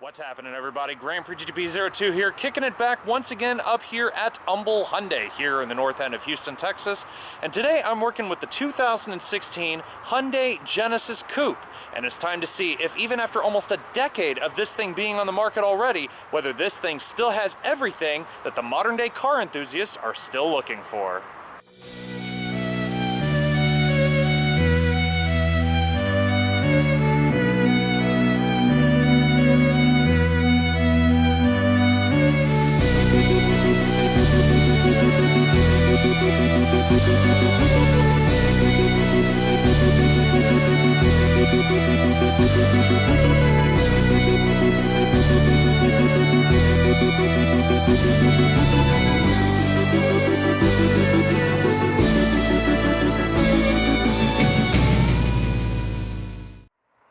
What's happening, everybody? Grand Prix GP02 here, kicking it back once again up here at Humble Hyundai here in the north end of Houston, Texas. And today I'm working with the 2016 Hyundai Genesis Coupe. And it's time to see if even after almost a decade of this thing being on the market already, whether this thing still has everything that the modern day car enthusiasts are still looking for.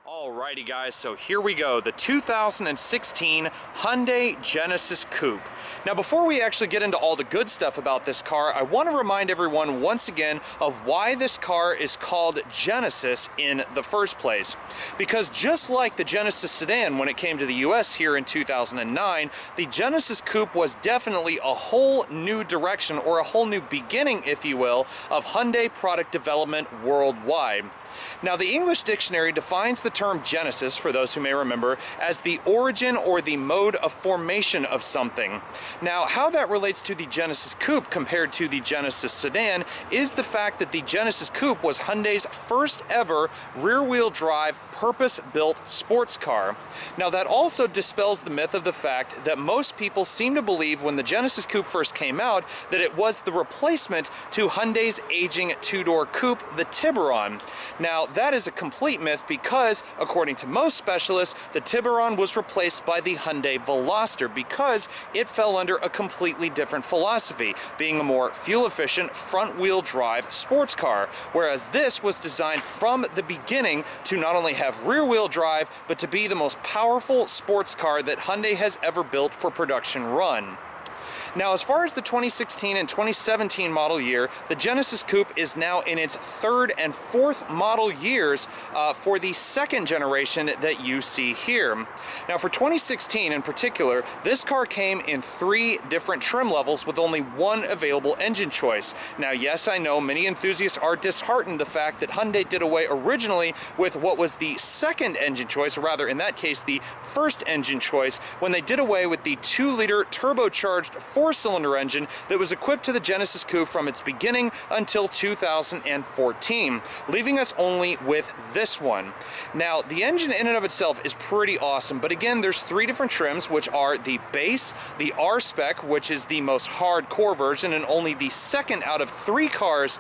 Alrighty guys, so here we go, the 2016 Hyundai Genesis Coupe. Now before we actually get into all the good stuff about this car, I want to remind everyone once again of why this car is called Genesis in the first place. Because just like the Genesis sedan when it came to the US here in 2009, the Genesis Coupe was definitely a whole new direction, or a whole new beginning, if you will, of Hyundai product development worldwide. Now, the English dictionary defines the term Genesis, for those who may remember, as the origin or the mode of formation of something. Now, how that relates to the Genesis Coupe compared to the Genesis sedan is the fact that the Genesis Coupe was Hyundai's first ever rear-wheel drive, purpose-built sports car. Now, that also dispels the myth of the fact that most people seem to believe when the Genesis Coupe first came out that it was the replacement to Hyundai's aging two-door coupe, the Tiburon. Now, that is a complete myth because, according to most specialists, the Tiburon was replaced by the Hyundai Veloster because it fell under a completely different philosophy, being a more fuel-efficient front-wheel drive sports car, whereas this was designed from the beginning to not only have rear-wheel drive, but to be the most powerful sports car that Hyundai has ever built for production run. Now, as far as the 2016 and 2017 model year, the Genesis Coupe is now in its third and fourth model years for the second generation that you see here. Now, for 2016 in particular, this car came in 3 different trim levels with only one available engine choice. Now, yes, I know many enthusiasts are disheartened the fact that Hyundai did away originally with what was the second engine choice, or rather in that case the first engine choice, when they did away with the 2-liter turbocharged 4-cylinder engine that was equipped to the Genesis Coupe from its beginning until 2014, leaving us only with this one. Now, the engine in and of itself is pretty awesome, but again, there's 3 different trims, which are the base, the R-Spec, which is the most hardcore version and only the second out of 3 cars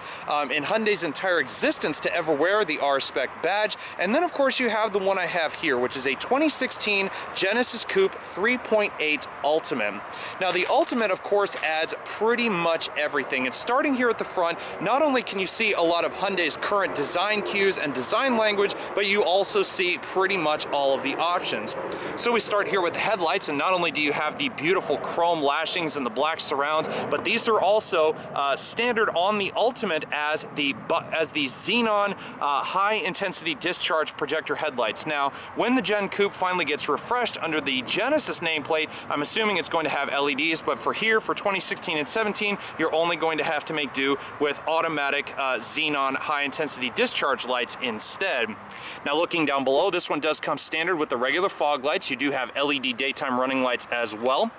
in Hyundai's entire existence to ever wear the R-Spec badge, and then of course you have the one I have here, which is a 2016 Genesis Coupe 3.8 Ultimate. Now, the Ultimate, of course, adds pretty much everything. And starting here at the front, not only can you see a lot of Hyundai's current design cues and design language, but you also see pretty much all of the options. So we start here with the headlights, and not only do you have the beautiful chrome lashings and the black surrounds, but these are also standard on the Ultimate as the xenon high-intensity discharge projector headlights. Now, when the Gen Coupe finally gets refreshed under the Genesis nameplate, I'm assuming it's going to have LEDs, but for here, for 2016 and 17, you're only going to have to make do with automatic xenon high-intensity discharge lights instead. Now, looking down below, this one does come standard with the regular fog lights. You do have LED daytime running lights as well.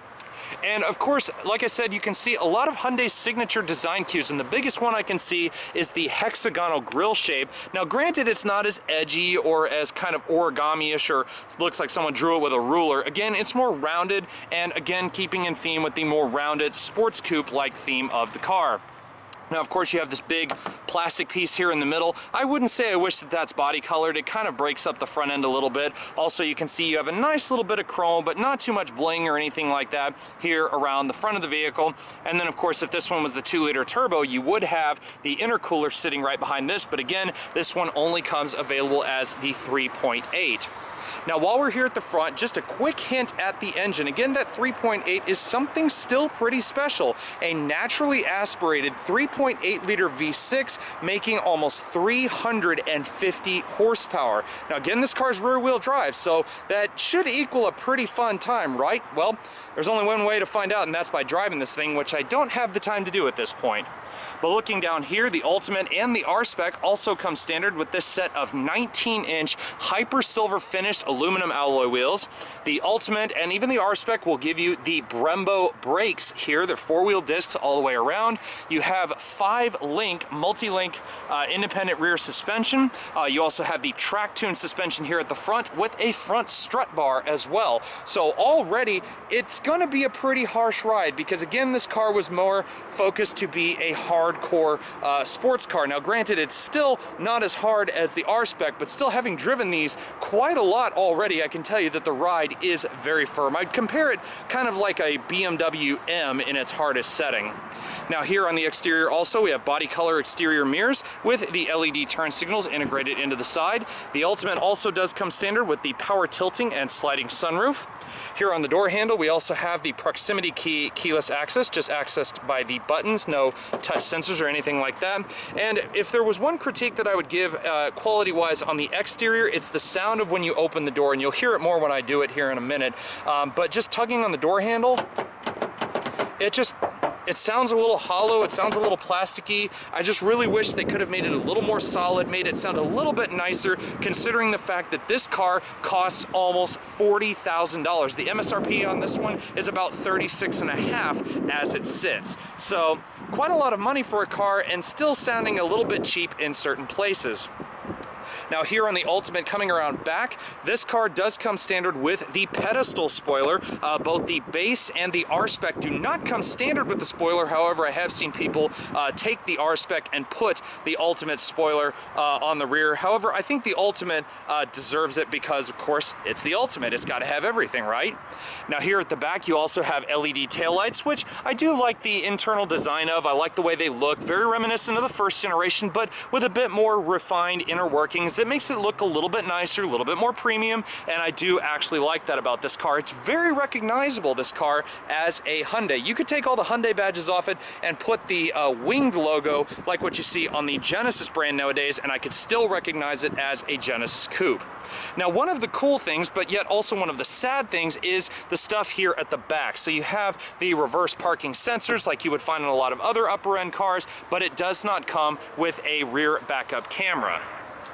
And of course, like I said, you can see a lot of Hyundai's signature design cues, and the biggest one I can see is the hexagonal grille shape. Now, granted, it's not as edgy or as kind of origami-ish or looks like someone drew it with a ruler. Again, it's more rounded, and again, keeping in theme with the more rounded sports coupe-like theme of the car. Now, of course, you have this big plastic piece here in the middle. I wouldn't say I wish that that's body colored. It kind of breaks up the front end a little bit. Also, you can see you have a nice little bit of chrome, but not too much bling or anything like that here around the front of the vehicle. And then, of course, if this one was the 2-liter turbo, you would have the intercooler sitting right behind this. But again, this one only comes available as the 3.8. Now while we're here at the front, just a quick hint at the engine. Again, that 3.8 is something still pretty special. A naturally aspirated 3.8 liter V6 making almost 350 horsepower. Now again, this car's rear wheel drive, so that should equal a pretty fun time, right? Well, there's only one way to find out, and that's by driving this thing, which I don't have the time to do at this point. But looking down here, the Ultimate and the R-Spec also come standard with this set of 19-inch hyper silver finished aluminum alloy wheels. The Ultimate and even the R-Spec will give you the Brembo brakes here. They're four-wheel discs all the way around. You have 5-link, multi-link independent rear suspension. You also have the track-tuned suspension here at the front with a front strut bar as well. So already, it's going to be a pretty harsh ride because, again, this car was more focused to be a hardcore sports car. Now granted, it's still not as hard as the R-Spec, but still, having driven these quite a lot already, I can tell you that the ride is very firm. I'd compare it kind of like a BMW M in its hardest setting. Now here on the exterior also, we have body color exterior mirrors with the LED turn signals integrated into the side. The Ultimate also does come standard with the power tilting and sliding sunroof. Here on the door handle, we also have the proximity key keyless access, just accessed by the buttons, no touch sensors or anything like that. And if there was one critique that I would give quality-wise on the exterior, it's the sound of when you open the door, and you'll hear it more when I do it here in a minute. But just tugging on the door handle, it sounds a little hollow, it sounds a little plasticky. I just really wish they could have made it a little more solid, made it sound a little bit nicer, considering the fact that this car costs almost $40,000. The MSRP on this one is about $36.5 as it sits. So quite a lot of money for a car and still sounding a little bit cheap in certain places. Now here on the Ultimate, coming around back, this car does come standard with the pedestal spoiler. Both the base and the R-Spec do not come standard with the spoiler. However, I have seen people take the R-Spec and put the Ultimate spoiler on the rear. However, I think the Ultimate deserves it because, of course, it's the Ultimate. It's got to have everything, right? Now here at the back, you also have LED taillights, which I do like the internal design of. I like the way they look, very reminiscent of the first generation, but with a bit more refined inner workings. It makes it look a little bit nicer, a little bit more premium, and I do actually like that about this car. It's very recognizable, this car, as a Hyundai. You could take all the Hyundai badges off it and put the winged logo like what you see on the Genesis brand nowadays, and I could still recognize it as a Genesis Coupe. Now, one of the cool things, but yet also one of the sad things, is the stuff here at the back. So you have the reverse parking sensors like you would find in a lot of other upper-end cars, but it does not come with a rear backup camera.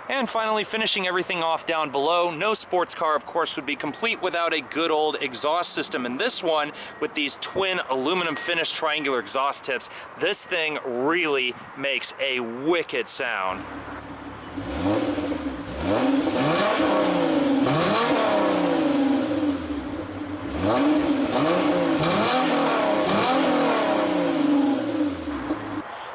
And finally, finishing everything off down below, no sports car, of course, would be complete without a good old exhaust system. And this one, with these twin aluminum finished triangular exhaust tips, this thing really makes a wicked sound.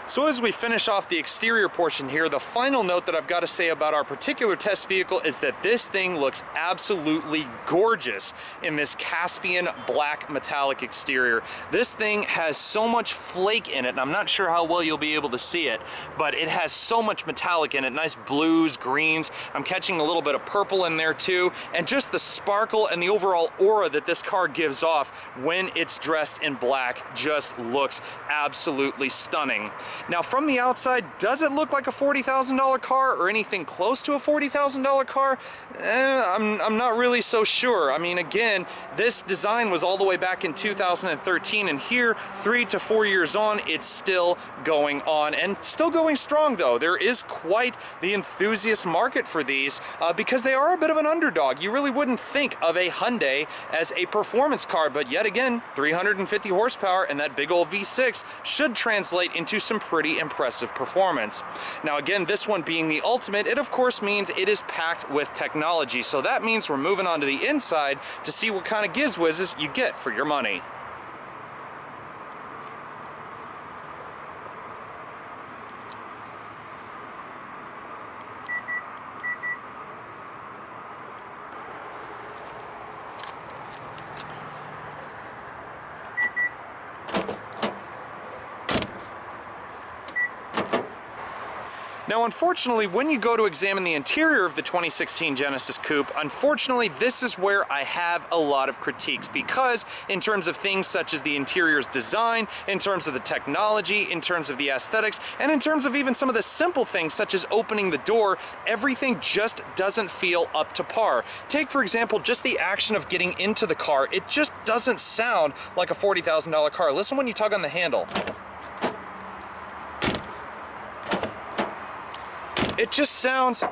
So as we finish off the exterior portion here, the final note that I've got to say about our particular test vehicle is that this thing looks absolutely gorgeous in this Caspian black metallic exterior. This thing has so much flake in it, and I'm not sure how well you'll be able to see it, but it has so much metallic in it, nice blues, greens. I'm catching a little bit of purple in there too, and just the sparkle and the overall aura that this car gives off when it's dressed in black just looks absolutely stunning. Now from the outside, does it look like a $40,000 car or anything close to a $40,000 car? I'm not really so sure. I mean, again, this design was all the way back in 2013, and here, 3 to 4 years on, it's still going on and still going strong though. There is quite the enthusiast market for these because they are a bit of an underdog. You really wouldn't think of a Hyundai as a performance car, but yet again, 350 horsepower and that big old V6 should translate into some pretty impressive performance. Now again, this one being the Ultimate, it of course means it is packed with technology. So that means we're moving on to the inside to see what kind of gizwizzes you get for your money. Now, unfortunately, when you go to examine the interior of the 2016 Genesis Coupe, unfortunately, this is where I have a lot of critiques, because in terms of things such as the interior's design, in terms of the technology, in terms of the aesthetics, and in terms of even some of the simple things such as opening the door, everything just doesn't feel up to par. Take, for example, just the action of getting into the car. It just doesn't sound like a $40,000 car. Listen when you tug on the handle. It just sounds,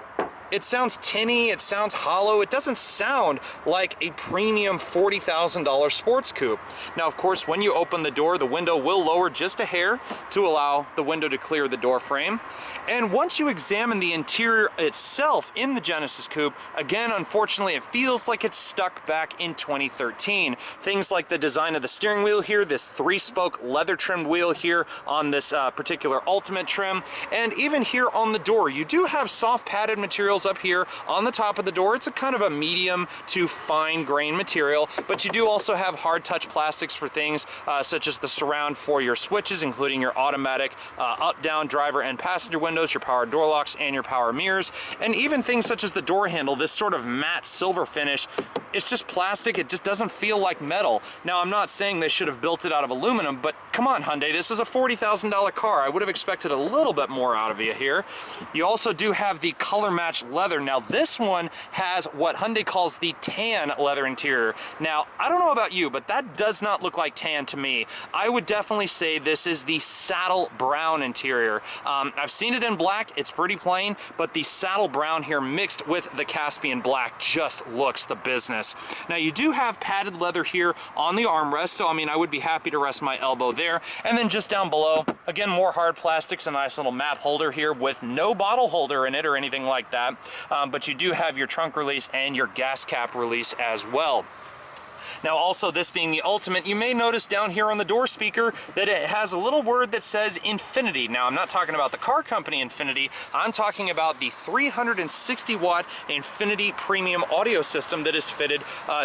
it sounds tinny, it sounds hollow. It doesn't sound like a premium $40,000 sports coupe. Now, of course, when you open the door, the window will lower just a hair to allow the window to clear the door frame. And once you examine the interior itself in the Genesis Coupe, again, unfortunately, it feels like it's stuck back in 2013. Things like the design of the steering wheel here, this 3-spoke leather trimmed wheel here on this particular Ultimate trim, and even here on the door, you do have soft padded materials up here on the top of the door. It's a kind of a medium to fine grain material, but you do also have hard touch plastics for things such as the surround for your switches, including your automatic up-down driver and passenger windows, your power door locks, and your power mirrors, and even things such as the door handle, this sort of matte silver finish. It's just plastic. It just doesn't feel like metal. Now, I'm not saying they should have built it out of aluminum, but come on, Hyundai, this is a $40,000 car. I would have expected a little bit more out of you here. You also do have the color matched leather. Now, this one has what Hyundai calls the tan leather interior. Now, I don't know about you, but that does not look like tan to me. I would definitely say this is the saddle brown interior. I've seen it in black. It's pretty plain, but the saddle brown here mixed with the Caspian black just looks the business. Now, you do have padded leather here on the armrest, so I mean, I would be happy to rest my elbow there. And then just down below, again, more hard plastics, a nice little map holder here with no bottle holder in it or anything like that. But you do have your trunk release and your gas cap release as well. Now, also, this being the Ultimate, you may notice down here on the door speaker that it has a little word that says Infinity. Now, I'm not talking about the car company Infinity. I'm talking about the 360-watt Infinity premium audio system that is fitted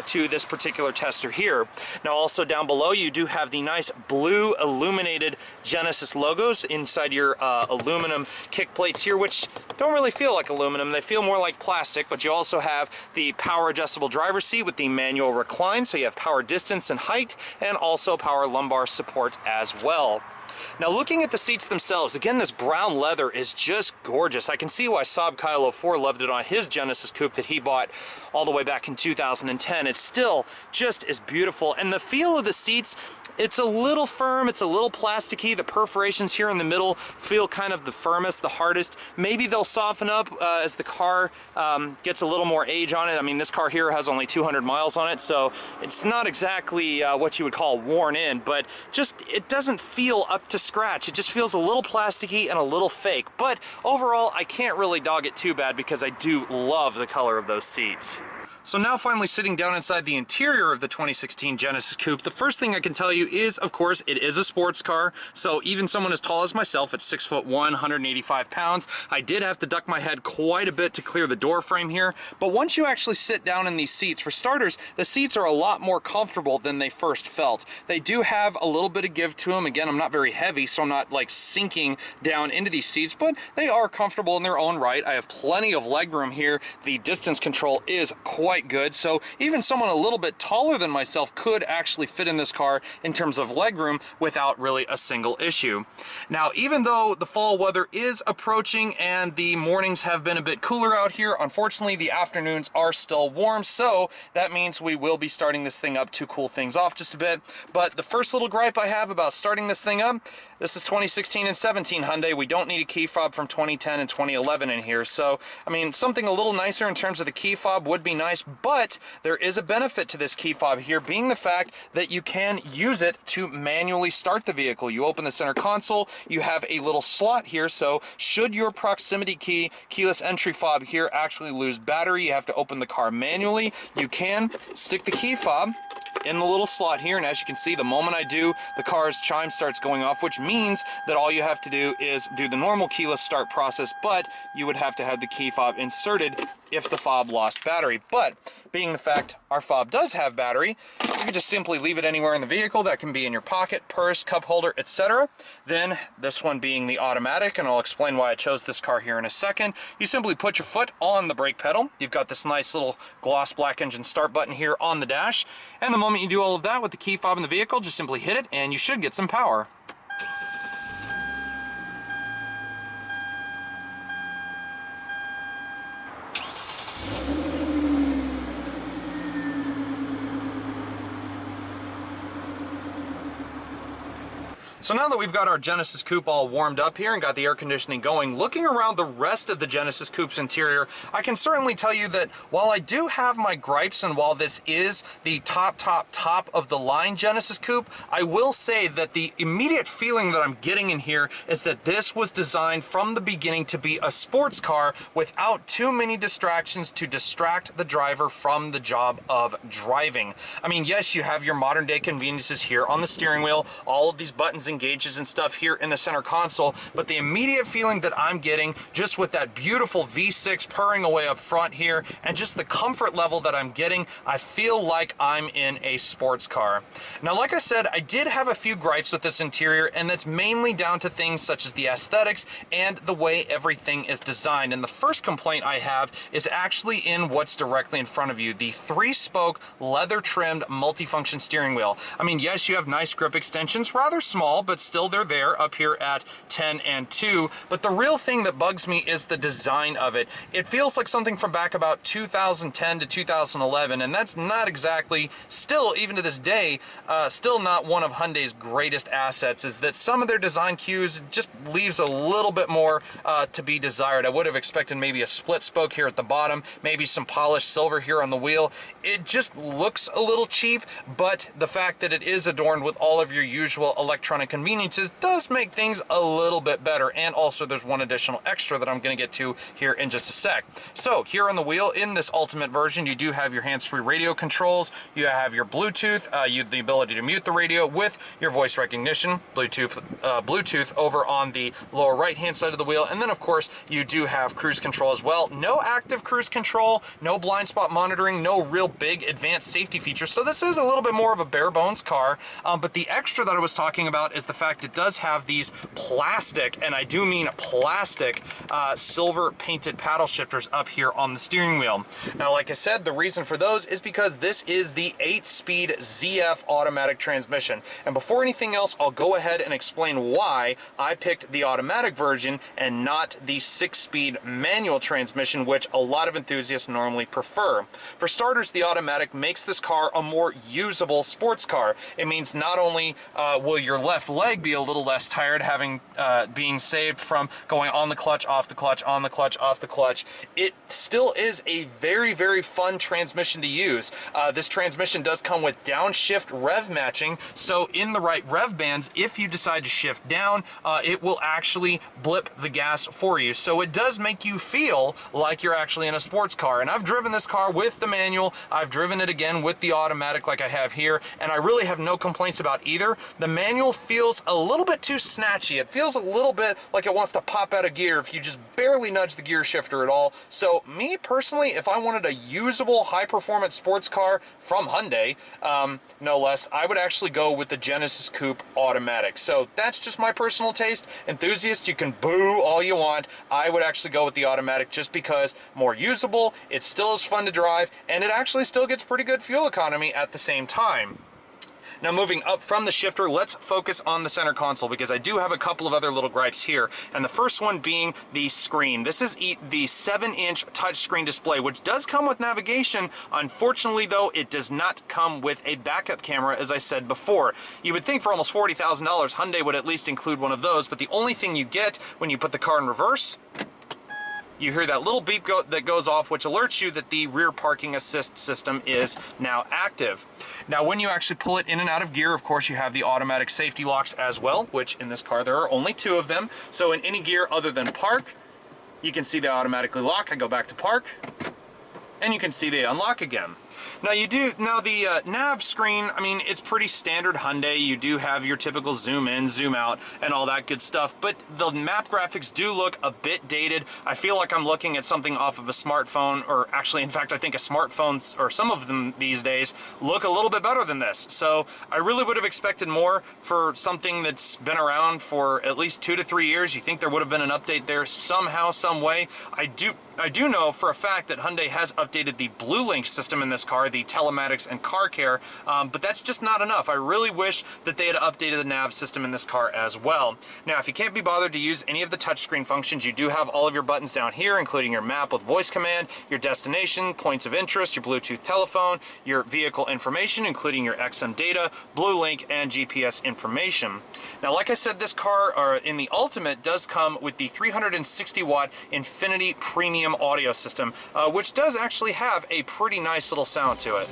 to this particular tester here. Now, also down below, you do have the nice blue illuminated Genesis logos inside your aluminum kick plates here, which don't really feel like aluminum. They feel more like plastic, but you also have the power adjustable driver's seat with the manual recline, so you have power distance and height, and also power lumbar support as well. Now, looking at the seats themselves, again, this brown leather is just gorgeous. I can see why Saab Kyle 04 loved it on his Genesis Coupe that he bought all the way back in 2010. It's still just as beautiful. And the feel of the seats, it's a little firm, it's a little plasticky. The perforations here in the middle feel kind of the firmest, the hardest. Maybe they'll soften up as the car gets a little more age on it. I mean, this car here has only 200 miles on it, so it's not exactly what you would call worn in, but just, it doesn't feel up to scratch. It just feels a little plasticky and a little fake, but overall I can't really dog it too bad because I do love the color of those seats. So now, finally sitting down inside the interior of the 2016 Genesis Coupe, the first thing I can tell you is, of course, it is a sports car. So even someone as tall as myself at 6'1", 185 pounds, I did have to duck my head quite a bit to clear the door frame here. But once you actually sit down in these seats, for starters, the seats are a lot more comfortable than they first felt. They do have a little bit of give to them. Again, I'm not very heavy, so I'm not like sinking down into these seats, but they are comfortable in their own right. I have plenty of leg room here. The distance control is quite good, so even someone a little bit taller than myself could actually fit in this car in terms of legroom without really a single issue. Now, even though the fall weather is approaching and the mornings have been a bit cooler out here, unfortunately the afternoons are still warm, so that means we will be starting this thing up to cool things off just a bit. But the first little gripe I have about starting this thing up, this is 2016 and 17 Hyundai. We don't need a key fob from 2010 and 2011 in here, so I mean, something a little nicer in terms of the key fob would be nice. But there is a benefit to this key fob here, being the fact that you can use it to manually start the vehicle. You open the center console, you have a little slot here, so should your proximity key keyless entry fob here actually lose battery, you have to open the car manually, you can stick the key fob in the little slot here, and as you can see, the moment I do, the car's chime starts going off, which means that all you have to do is do the normal keyless start process, but you would have to have the key fob inserted if the fob lost battery. But being the fact our fob does have battery, You can just simply leave it anywhere in the vehicle. That can be in your pocket, purse, cup holder, etc. Then this one being the automatic, and I'll explain why I chose this car here in a second. You simply put your foot on the brake pedal. You've got this nice little gloss black engine start button here on the dash. And the moment you do all of that with the key fob in the vehicle, just simply hit it and you should get some power. So now that we've got our Genesis Coupe all warmed up here and got the air conditioning going, looking around the rest of the Genesis Coupe's interior, I can certainly tell you that while I do have my gripes and while this is the top of the line Genesis Coupe, I will say that the immediate feeling that I'm getting in here is that this was designed from the beginning to be a sports car without too many distractions to distract the driver from the job of driving. I mean, yes, you have your modern day conveniences here on the steering wheel, all of these buttons and gauges and stuff here in the center console, but the immediate feeling that I'm getting just with that beautiful V6 purring away up front here and just the comfort level that I'm getting, I feel like I'm in a sports car. Now, like I said, I did have a few gripes with this interior, and that's mainly down to things such as the aesthetics and the way everything is designed. And the first complaint I have is actually in what's directly in front of you, the 3-spoke leather trimmed multifunction steering wheel. I mean, yes, you have nice grip extensions, rather small, but still they're there up here at 10 and 2. But the real thing that bugs me is the design of it. It feels like something from back about 2010 to 2011, and that's not exactly, still even to this day, still not one of Hyundai's greatest assets, is that some of their design cues just leaves a little bit more to be desired. I would have expected maybe a split spoke here at the bottom, maybe some polished silver here on the wheel. It just looks a little cheap, but the fact that it is adorned with all of your usual electronic conveniences does make things a little bit better. And also there's one additional extra that I'm going to get to here in just a sec. So here on the wheel in this ultimate version, you do have your hands-free radio controls, you have your Bluetooth, the ability to mute the radio with your voice recognition, Bluetooth over on the lower right hand side of the wheel, and then of course you do have cruise control as well. No active cruise control, no blind spot monitoring, no real big advanced safety features, so this is a little bit more of a bare bones car. But the extra that I was talking about is the fact it does have these plastic, and I do mean plastic, silver painted paddle shifters up here on the steering wheel. Now, like I said, the reason for those is because this is the 8-speed ZF automatic transmission. And before anything else, I'll go ahead and explain why I picked the automatic version and not the 6-speed manual transmission, which a lot of enthusiasts normally prefer. For starters, the automatic makes this car a more usable sports car. It means not only will your left leg be a little less tired having being saved from going on the clutch, off the clutch, on the clutch, off the clutch, it still is a very, very fun transmission to use. This transmission does come with downshift rev matching, so in the right rev bands, if you decide to shift down, it will actually blip the gas for you. So it does make you feel like you're actually in a sports car. And I've driven this car with the manual, I've driven it again with the automatic like I have here, and I really have no complaints about either. The manual feels a little bit too snatchy. It feels a little bit like it wants to pop out of gear if you just barely nudge the gear shifter at all. So me personally, if I wanted a usable high-performance sports car from Hyundai, no less, I would actually go with the Genesis Coupe automatic. So that's just my personal taste. Enthusiasts, you can boo all you want. I would actually go with the automatic just because more usable, it still is fun to drive, and it actually still gets pretty good fuel economy at the same time. Now, moving up from the shifter, let's focus on the center console because I do have a couple of other little gripes here. And the first one being the screen. This is the 7-inch touchscreen display, which does come with navigation. Unfortunately, though, it does not come with a backup camera, as I said before. You would think for almost $40,000, Hyundai would at least include one of those, but the only thing you get when you put the car in reverse, you hear that little beep that goes off, which alerts you that the rear parking assist system is now active. Now, when you actually pull it in and out of gear, of course, you have the automatic safety locks as well, which in this car, there are only 2 of them. So in any gear other than park, you can see they automatically lock. I go back to park, and you can see they unlock again. Now the nav screen, I mean, it's pretty standard Hyundai. You do have your typical zoom in, zoom out, and all that good stuff, but the map graphics do look a bit dated. I feel like I'm looking at something off of a smartphone, or actually, in fact, I think a smartphones, or some of them these days, look a little bit better than this. So I really would have expected more for something that's been around for at least 2 to 3 years. You think there would have been an update there somehow, some way. I do know for a fact that Hyundai has updated the Blue Link system in this car, the telematics and car care, but that's just not enough. I really wish that they had updated the nav system in this car as well. Now, if you can't be bothered to use any of the touchscreen functions, you do have all of your buttons down here, including your map with voice command, your destination, points of interest, your Bluetooth telephone, your vehicle information, including your XM data, Blue Link, and GPS information. Now, like I said, this car, or in the Ultimate, does come with the 360 watt Infinity Premium audio system, which does actually have a pretty nice little sound to it.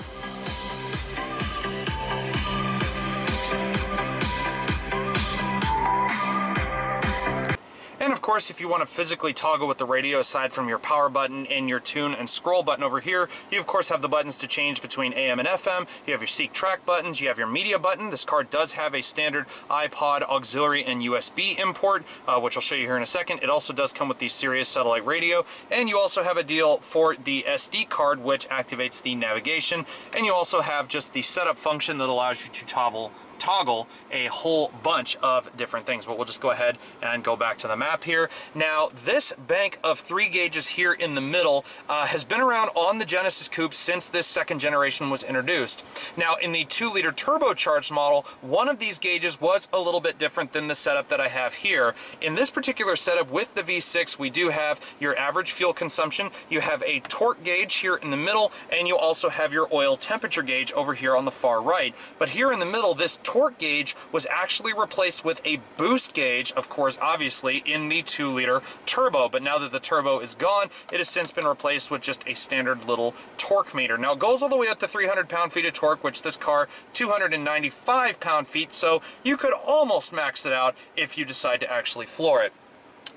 And of course, if you want to physically toggle with the radio, aside from your power button and your tune and scroll button over here, you of course have the buttons to change between AM and FM. You have your seek track buttons, you have your media button. This car does have a standard iPod auxiliary and USB import, which I'll show you here in a second. It also does come with the Sirius satellite radio, and you also have a deal for the SD card, which activates the navigation. And you also have just the setup function that allows you to toggle a whole bunch of different things, but we'll just go ahead and go back to the map here. Now, this bank of 3 gauges here in the middle has been around on the Genesis Coupe since this second generation was introduced. Now, in the 2-liter turbocharged model, one of these gauges was a little bit different than the setup that I have here. In this particular setup with the V6, we do have your average fuel consumption, you have a torque gauge here in the middle, and you also have your oil temperature gauge over here on the far right. But here in the middle, this torque gauge was actually replaced with a boost gauge, of course, obviously, in the 2-liter turbo. But now that the turbo is gone, it has since been replaced with just a standard little torque meter. Now, it goes all the way up to 300 pound-feet of torque, which this car, 295 pound-feet, so you could almost max it out if you decide to actually floor it.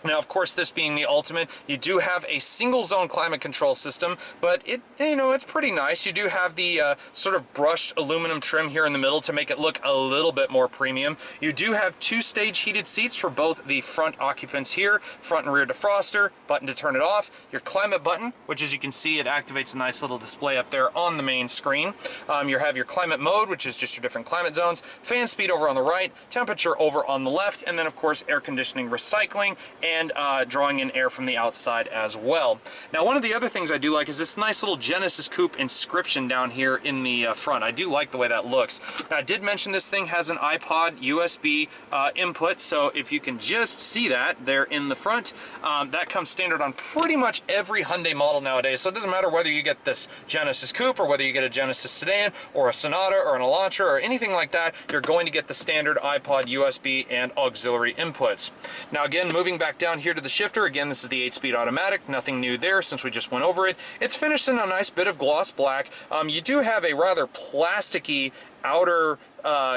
Now, of course, this being the Ultimate, you do have a single zone climate control system, but it's pretty nice. You do have the sort of brushed aluminum trim here in the middle to make it look a little bit more premium. You do have 2-stage heated seats for both the front occupants here, front and rear defroster, button to turn it off, your climate button, which as you can see, it activates a nice little display up there on the main screen. You have your climate mode, which is just your different climate zones, fan speed over on the right, temperature over on the left, and then of course air conditioning, recycling, and drawing in air from the outside as well. Now, one of the other things I do like is this nice little Genesis Coupe inscription down here in the front. I do like the way that looks. Now, I did mention this thing has an iPod USB input, so if you can just see that there in the front, that comes standard on pretty much every Hyundai model nowadays. So it doesn't matter whether you get this Genesis Coupe or whether you get a Genesis sedan or a Sonata or an Elantra or anything like that, you're going to get the standard iPod USB and auxiliary inputs. Now, again, moving back down here to the shifter, again, this is the 8-speed automatic, nothing new there since we just went over it. It's finished in a nice bit of gloss black. You do have a rather plasticky outer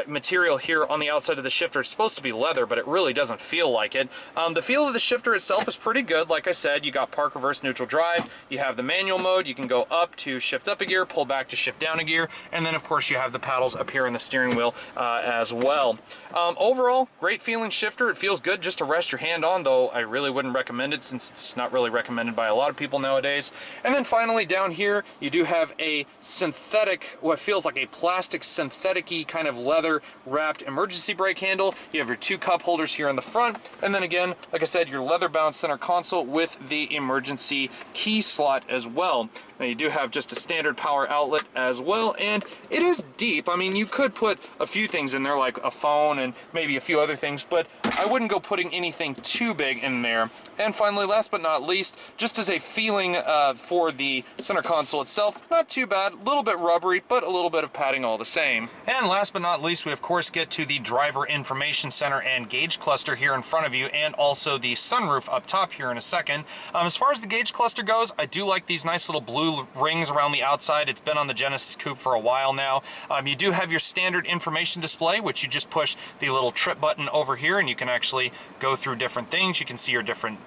material here on the outside of the shifter. It's supposed to be leather, but it really doesn't feel like it. The feel of the shifter itself is pretty good. Like I said, you got park, reverse, neutral, drive. You have the manual mode. You can go up to shift up a gear, pull back to shift down a gear, and then of course you have the paddles up here in the steering wheel as well. Overall, great feeling shifter. It feels good just to rest your hand on, though I really wouldn't recommend it since it's not really recommended by a lot of people nowadays. And then finally down here, you do have a synthetic, what feels like a plastic synthetic-y kind of leather wrapped emergency brake handle. You have your 2 cup holders here in the front, and then again, like I said, your leather bound center console with the emergency key slot as well. Now, you do have just a standard power outlet as well, and it is deep. I mean, you could put a few things in there, like a phone and maybe a few other things, but I wouldn't go putting anything too big in there. And finally, last but not least, just as a feeling for the center console itself, not too bad, a little bit rubbery, but a little bit of padding all the same. And last but not least, we of course get to the driver information center and gauge cluster here in front of you, and also the sunroof up top here in a second. As far as the gauge cluster goes, I do like these nice little blue rings around the outside. It's been on the Genesis Coupe for a while now. You do have your standard information display, which you just push the little trip button over here, and you can actually go through different things. You can see your different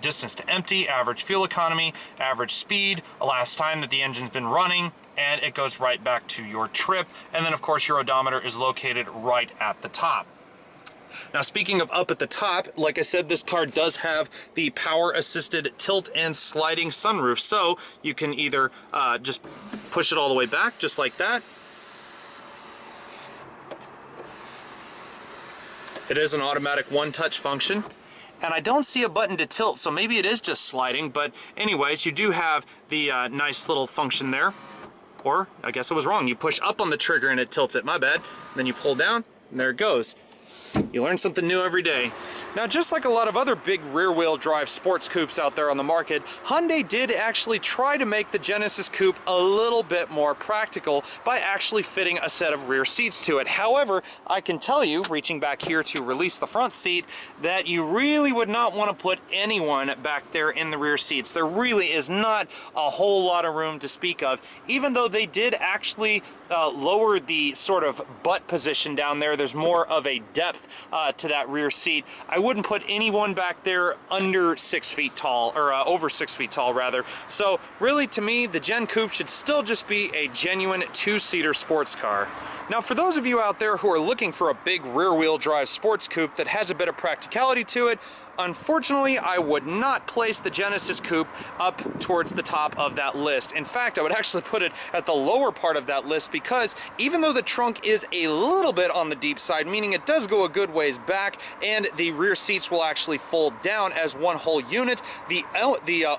distance to empty, average fuel economy, average speed, last time that the engine's been running, and it goes right back to your trip. And then of course your odometer is located right at the top. Now, speaking of up at the top, like I said, this car does have the power-assisted tilt and sliding sunroof, so you can either just push it all the way back, just like that. It is an automatic one-touch function. And I don't see a button to tilt, so maybe it is just sliding, but anyways, you do have the nice little function there. Or, I guess I was wrong, you push up on the trigger and it tilts it, my bad. Then you pull down, and there it goes. You learn something new every day. Now, just like a lot of other big rear-wheel drive sports coupes out there on the market, Hyundai did actually try to make the Genesis Coupe a little bit more practical by actually fitting a set of rear seats to it. However, I can tell you, reaching back here to release the front seat, that you really would not want to put anyone back there in the rear seats. There really is not a whole lot of room to speak of, even though they did actually lower the sort of butt position down there. There's more of a depth to that rear seat. I wouldn't put anyone back there under 6 feet tall, or over 6 feet tall rather. So really, to me, the Gen Coupe should still just be a genuine two-seater sports car. Now, for those of you out there who are looking for a big rear-wheel drive sports coupe that has a bit of practicality to it, unfortunately, I would not place the Genesis Coupe up towards the top of that list. In fact, I would actually put it at the lower part of that list, because even though the trunk is a little bit on the deep side, meaning it does go a good ways back, and the rear seats will actually fold down as one whole unit, the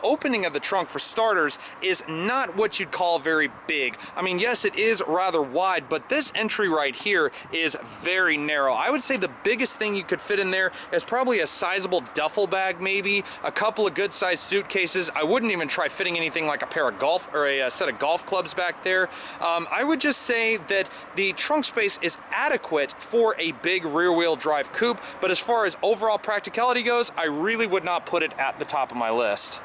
opening of the trunk, for starters, is not what you'd call very big. I mean, yes, it is rather wide, but this entry right here is very narrow. I would say the biggest thing you could fit in there is probably a sizable duffel bag, maybe a couple of good-sized suitcases. I wouldn't even try fitting anything like a pair of golf or a set of golf clubs back there. I would just say that the trunk space is adequate for a big rear-wheel drive coupe, but as far as overall practicality goes, I really would not put it at the top of my list.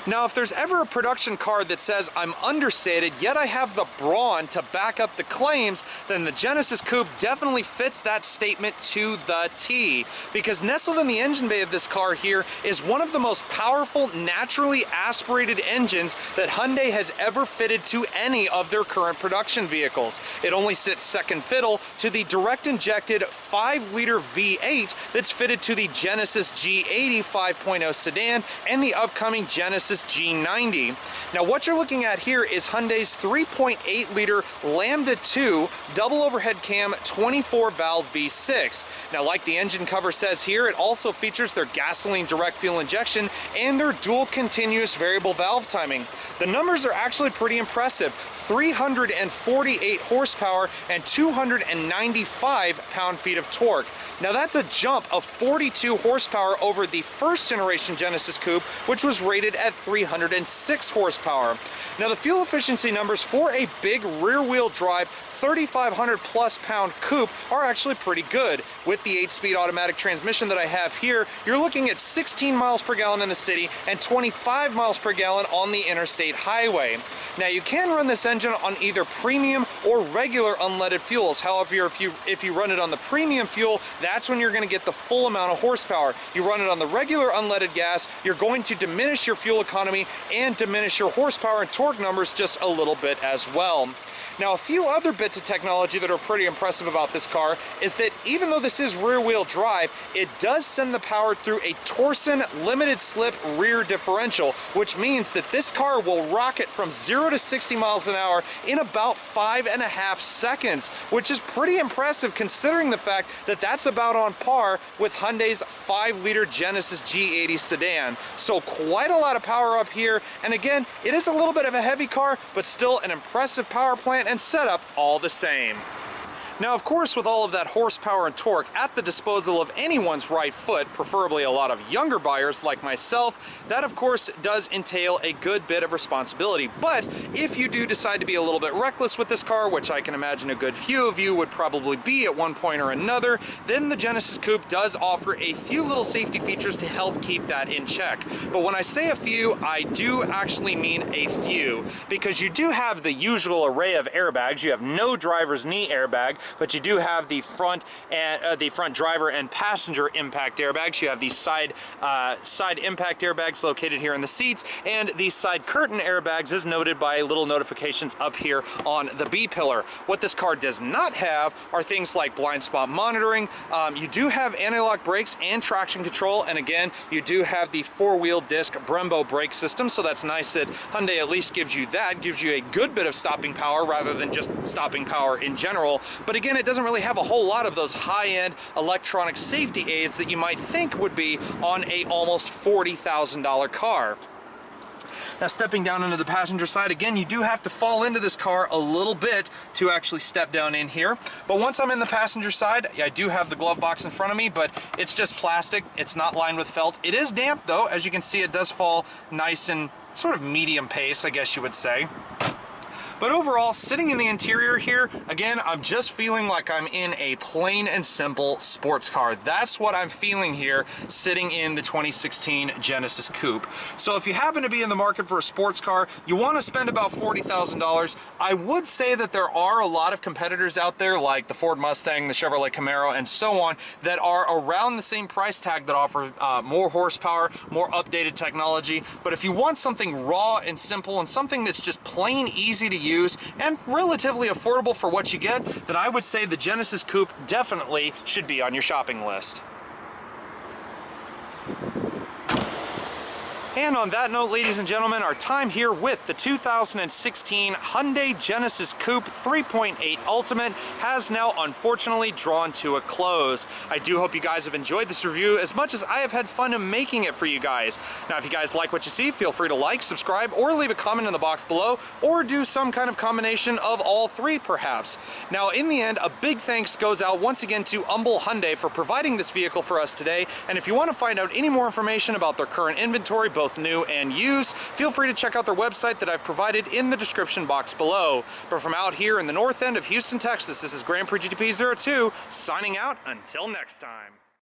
Now, if there's ever a production car that says I'm understated, yet I have the brawn to back up the claims, then the Genesis Coupe definitely fits that statement to the T. Because nestled in the engine bay of this car here is one of the most powerful, naturally aspirated engines that Hyundai has ever fitted to any of their current production vehicles. It only sits second fiddle to the direct-injected 5-liter V8 that's fitted to the Genesis G80 5.0 sedan and the upcoming Genesis G90. Now, what you're looking at here is Hyundai's 3.8-liter Lambda 2 double overhead cam 24-valve V6. Now, like the engine cover says here, it also features their gasoline direct fuel injection and their dual continuous variable valve timing. The numbers are actually pretty impressive: 348 horsepower and 295 pound-feet of torque. Now, that's a jump of 42 horsepower over the first generation Genesis Coupe, which was rated at 306 horsepower. Now, the fuel efficiency numbers for a big rear-wheel drive 3,500 plus pound coupe are actually pretty good. With the 8-speed automatic transmission that I have here, you're looking at 16 miles per gallon in the city and 25 miles per gallon on the interstate highway. Now, you can run this engine on either premium or regular unleaded fuels. However, if you run it on the premium fuel, that's when you're going to get the full amount of horsepower. You run it on the regular unleaded gas, you're going to diminish your fuel economy and diminish your horsepower and torque numbers just a little bit as well. Now, a few other bits of technology that are pretty impressive about this car is that even though this is rear-wheel drive, it does send the power through a Torsen limited slip rear differential, which means that this car will rocket from 0 to 60 miles an hour in about 5.5 seconds, which is pretty impressive considering the fact that that's about on par with Hyundai's 5-liter Genesis G80 sedan. So quite a lot of power up here, and again, it is a little bit of a heavy car, but still an impressive power plant and setup all the same. Now, of course, with all of that horsepower and torque at the disposal of anyone's right foot, preferably a lot of younger buyers like myself, that of course does entail a good bit of responsibility. But if you do decide to be a little bit reckless with this car, which I can imagine a good few of you would probably be at one point or another, then the Genesis Coupe does offer a few little safety features to help keep that in check. But when I say a few, I do actually mean a few, because you do have the usual array of airbags. You have no driver's knee airbag, but you do have the front and the front driver and passenger impact airbags. You have these side impact airbags located here in the seats, and these side curtain airbags is noted by little notifications up here on the B pillar. What this car does not have are things like blind spot monitoring. You do have anti-lock brakes and traction control, and again, you do have the four-wheel disc Brembo brake system, so that's nice that Hyundai at least gives you that, gives you a good bit of stopping power rather than just stopping power in general. But again, it doesn't really have a whole lot of those high-end electronic safety aids that you might think would be on a almost $40,000 car. Now, stepping down into the passenger side, again, you do have to fall into this car a little bit to actually step down in here. But once I'm in the passenger side, I do have the glove box in front of me, but it's just plastic. It's not lined with felt. It is damp though. As you can see, it does fall nice and sort of medium pace, I guess you would say. But overall, sitting in the interior here, again, I'm just feeling like I'm in a plain and simple sports car. That's what I'm feeling here, sitting in the 2016 Genesis Coupe. So if you happen to be in the market for a sports car, you want to spend about $40,000, I would say that there are a lot of competitors out there, like the Ford Mustang, the Chevrolet Camaro, and so on, that are around the same price tag that offer more horsepower, more updated technology. But if you want something raw and simple and something that's just plain easy to use and relatively affordable for what you get, then I would say the Genesis Coupe definitely should be on your shopping list. And on that note, ladies and gentlemen, our time here with the 2016 Hyundai Genesis Coupe 3.8 Ultimate has now unfortunately drawn to a close. I do hope you guys have enjoyed this review as much as I have had fun in making it for you guys. Now, if you guys like what you see, feel free to like, subscribe, or leave a comment in the box below, or do some kind of combination of all three, perhaps. Now, in the end, a big thanks goes out once again to Humble Hyundai for providing this vehicle for us today. And if you want to find out any more information about their current inventory, both new and used, feel free to check out their website that I've provided in the description box below. But from out here in the north end of Houston, Texas, this is Grand Prix GTP 02 signing out until next time.